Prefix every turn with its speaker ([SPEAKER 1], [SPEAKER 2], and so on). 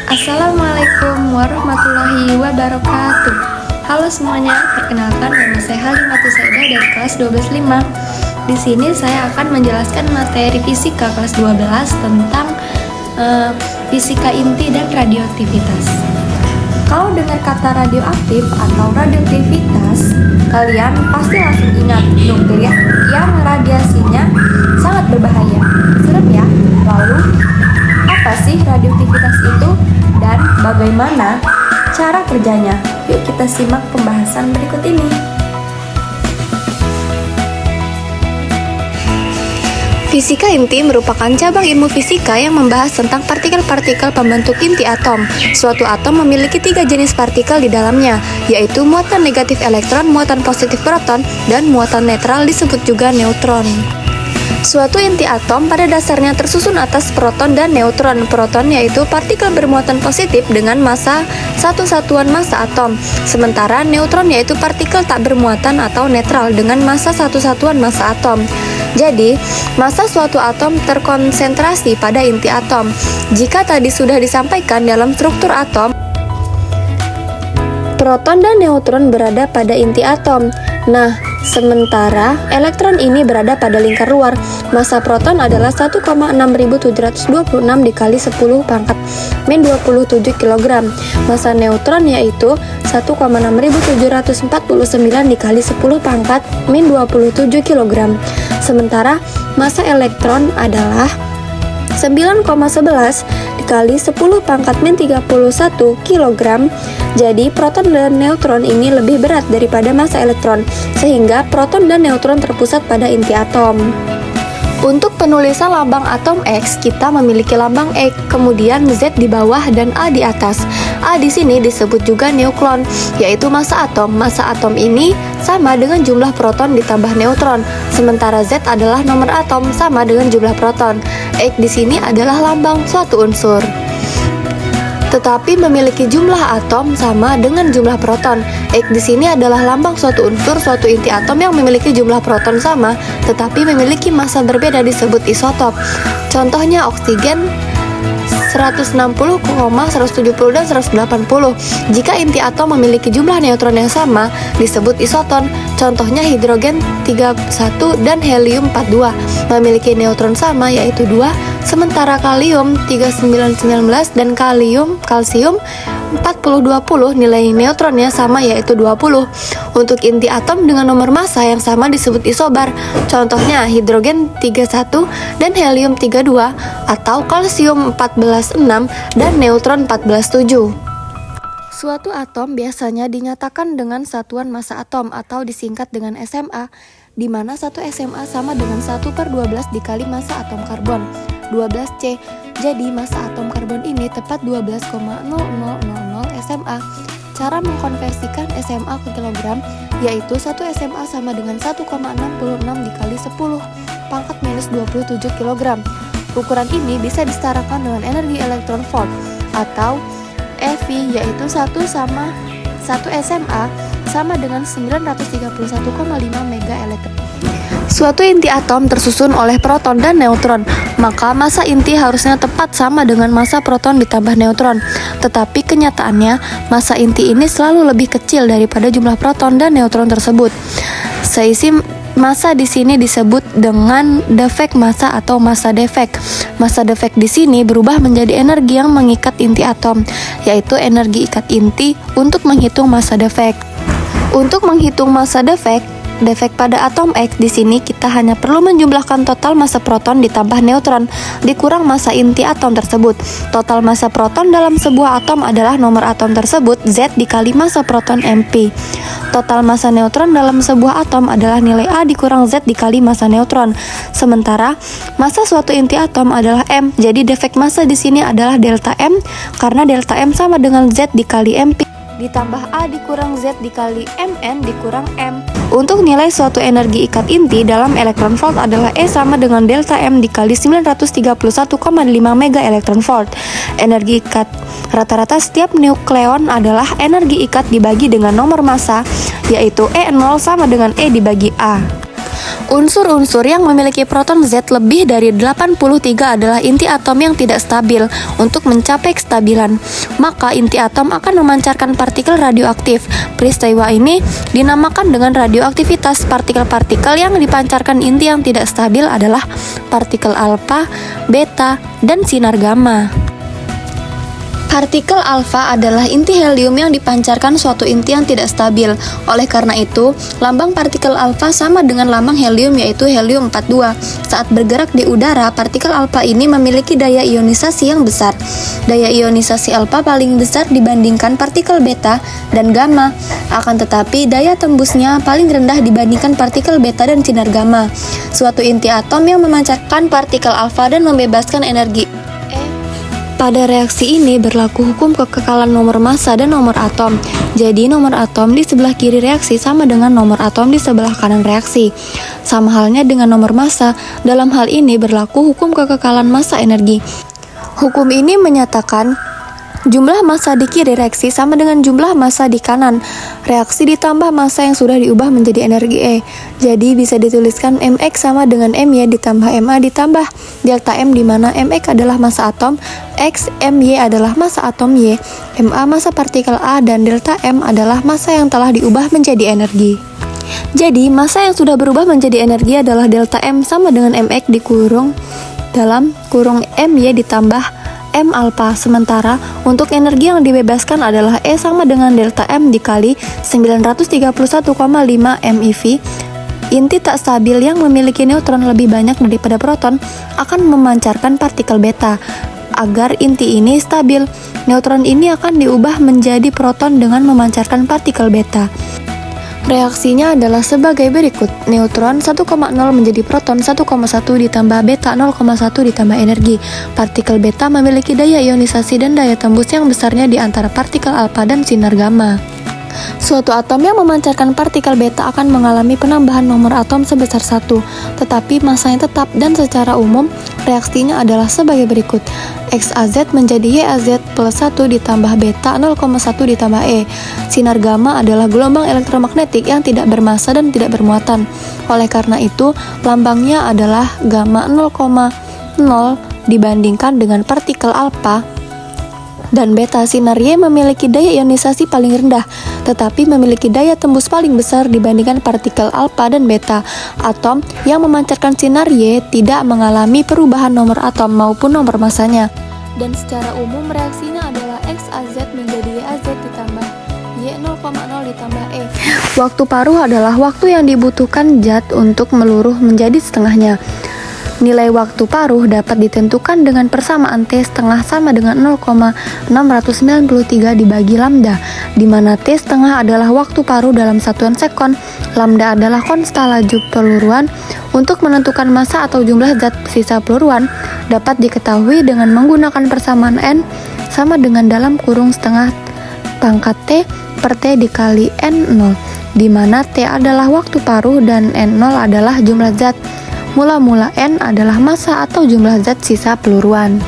[SPEAKER 1] Assalamualaikum warahmatullahi wabarakatuh. Halo semuanya, perkenalkan nama saya Halimatus Saedah dari kelas 12.5. Di sini saya akan menjelaskan materi fisika kelas 12 tentang fisika inti dan radioaktivitas. Kalau dengar kata radioaktif atau radioaktivitas, kalian pasti langsung ingat nuklir yang radiasinya sangat berbahaya. Serem ya? Lalu, apa sih radioaktivitas itu dan bagaimana cara kerjanya? Yuk kita simak pembahasan berikut ini.
[SPEAKER 2] Fisika inti merupakan cabang ilmu fisika yang membahas tentang partikel-partikel pembentuk inti atom. Suatu atom memiliki 3 jenis partikel di dalamnya, yaitu muatan negatif elektron, muatan positif proton, dan muatan netral disebut juga neutron. Suatu inti atom pada dasarnya tersusun atas proton dan neutron. Proton yaitu partikel bermuatan positif dengan massa 1 satuan massa atom, sementara neutron yaitu partikel tak bermuatan atau netral dengan massa 1 satuan massa atom. Jadi, massa suatu atom terkonsentrasi pada inti atom. Jika tadi sudah disampaikan dalam struktur atom, proton dan neutron berada pada inti atom. Nah, sementara elektron ini berada pada lingkar luar. Massa proton adalah 1,6726 dikali 10 pangkat min 27 kg. Massa neutron yaitu 1,6749 dikali 10 pangkat min 27 kg. Sementara massa elektron adalah 9,11 dikali 10 pangkat min 31 kg. Jadi proton dan neutron ini lebih berat daripada massa elektron, sehingga proton dan neutron terpusat pada inti atom. Untuk penulisan lambang atom X, kita memiliki lambang X, kemudian Z di bawah dan A di atas. A di sini disebut juga nukleon, yaitu massa atom. Massa atom ini sama dengan jumlah proton ditambah neutron, sementara Z adalah nomor atom sama dengan jumlah proton. X di sini adalah lambang suatu unsur, tetapi memiliki jumlah atom sama dengan jumlah proton. X di sini adalah lambang suatu unsur, suatu inti atom yang memiliki jumlah proton sama, tetapi memiliki massa berbeda disebut isotop. Contohnya oksigen 160, 170, dan 180. Jika inti atom memiliki jumlah neutron yang sama, disebut isoton. Contohnya hidrogen 31 dan helium 42 memiliki neutron sama yaitu 2, sementara kalium 3919 dan kalsium 4020 nilai neutronnya sama yaitu 20. Untuk inti atom dengan nomor massa yang sama disebut isobar. Contohnya hidrogen 31 dan helium 32 atau kalsium 146 dan neutron 147. Suatu atom biasanya dinyatakan dengan satuan massa atom atau disingkat dengan SMA, di mana 1 SMA sama dengan 1/12 dikali massa atom karbon, 12C. Jadi massa atom karbon ini tepat 12,0000 SMA. Cara mengkonversikan SMA ke kilogram yaitu 1 SMA sama dengan 1,66 dikali 10 pangkat minus 27 kg. Ukuran ini bisa disetarakan dengan energi elektron volt atau EV, yaitu 1 SMA sama dengan 931,5 mega elektron. Suatu inti atom tersusun oleh proton dan neutron, maka massa inti harusnya tepat sama dengan massa proton ditambah neutron. Tetapi kenyataannya, massa inti ini selalu lebih kecil daripada jumlah proton dan neutron tersebut. Seisi massa di sini disebut dengan defek massa atau massa defek. Massa defek di sini berubah menjadi energi yang mengikat inti atom, yaitu energi ikat inti untuk menghitung massa defek. Untuk menghitung massa defek pada atom X, di sini kita hanya perlu menjumlahkan total massa proton ditambah neutron dikurang massa inti atom tersebut. Total massa proton dalam sebuah atom adalah nomor atom tersebut Z dikali massa proton MP. Total massa neutron dalam sebuah atom adalah nilai A dikurang Z dikali massa neutron. Sementara massa suatu inti atom adalah M. Jadi defek massa di sini adalah delta M, karena delta M sama dengan Z dikali MP ditambah A dikurang Z dikali Mn dikurang M. Untuk nilai suatu energi ikat inti dalam elektron volt adalah E sama dengan delta M dikali 931,5 mega elektron volt. Energi ikat rata-rata setiap nukleon adalah energi ikat dibagi dengan nomor massa, yaitu E0 sama dengan E dibagi A. Unsur-unsur yang memiliki proton Z lebih dari 83 adalah inti atom yang tidak stabil. Untuk mencapai kestabilan, maka inti atom akan memancarkan partikel radioaktif. Peristiwa ini dinamakan dengan radioaktivitas. Partikel-partikel yang dipancarkan inti yang tidak stabil adalah partikel alfa, beta, dan sinar gamma. Partikel alfa adalah inti helium yang dipancarkan suatu inti yang tidak stabil. Oleh karena itu, lambang partikel alfa sama dengan lambang helium, yaitu helium 42. Saat bergerak di udara, partikel alfa ini memiliki daya ionisasi yang besar. Daya ionisasi alfa paling besar dibandingkan partikel beta dan gamma. Akan tetapi, daya tembusnya paling rendah dibandingkan partikel beta dan sinar gamma. Suatu inti atom yang memancarkan partikel alfa dan membebaskan energi pada reaksi ini berlaku hukum kekekalan nomor massa dan nomor atom. Jadi nomor atom di sebelah kiri reaksi sama dengan nomor atom di sebelah kanan reaksi. Sama halnya dengan nomor massa, dalam hal ini berlaku hukum kekekalan massa energi. Hukum ini menyatakan jumlah massa di kiri reaksi sama dengan jumlah massa di kanan reaksi ditambah massa yang sudah diubah menjadi energi E. Jadi bisa dituliskan Mx sama dengan My ditambah Ma ditambah delta M, di mana Mx adalah massa atom, X, My adalah massa atom Y, Ma massa partikel A, dan delta M adalah massa yang telah diubah menjadi energi. Jadi massa yang sudah berubah menjadi energi adalah delta M sama dengan Mx dikurung dalam kurung My ditambah M alpha. Sementara untuk energi yang dibebaskan adalah E sama dengan delta M dikali 931,5 MeV. Inti tak stabil yang memiliki neutron lebih banyak daripada proton akan memancarkan partikel beta. Agar inti ini stabil, neutron ini akan diubah menjadi proton dengan memancarkan partikel beta. Reaksinya adalah sebagai berikut. Neutron 1,0 menjadi proton 1,1 ditambah beta 0,1 ditambah energi. Partikel beta memiliki daya ionisasi dan daya tembus yang besarnya di antara partikel alfa dan sinar gamma. Suatu atom yang memancarkan partikel beta akan mengalami penambahan nomor atom sebesar 1, tetapi masanya tetap, dan secara umum reaksinya adalah sebagai berikut. XAZ menjadi YAZ plus 1 ditambah beta 0,1 ditambah E. Sinar gamma adalah gelombang elektromagnetik yang tidak bermassa dan tidak bermuatan. Oleh karena itu, lambangnya adalah gamma 0,0 dibandingkan dengan partikel alfa dan beta. Sinar Y memiliki daya ionisasi paling rendah, tetapi memiliki daya tembus paling besar dibandingkan partikel alfa dan beta. Atom yang memancarkan sinar Y tidak mengalami perubahan nomor atom maupun nomor massanya. Dan secara umum reaksinya adalah XAZ menjadi YAZ ditambah Y0,0 ditambah E. Waktu paruh adalah waktu yang dibutuhkan zat untuk meluruh menjadi setengahnya. Nilai waktu paruh dapat ditentukan dengan persamaan T setengah sama dengan 0,693 dibagi lambda, di mana T setengah adalah waktu paruh dalam satuan sekon, lambda adalah konstan laju peluruan. Untuk menentukan massa atau jumlah zat sisa peluruan dapat diketahui dengan menggunakan persamaan N sama dengan dalam kurung setengah pangkat T per T dikali N0, di mana T adalah waktu paruh dan N0 adalah jumlah zat. Mula-mula N adalah massa atau jumlah zat sisa peluruan.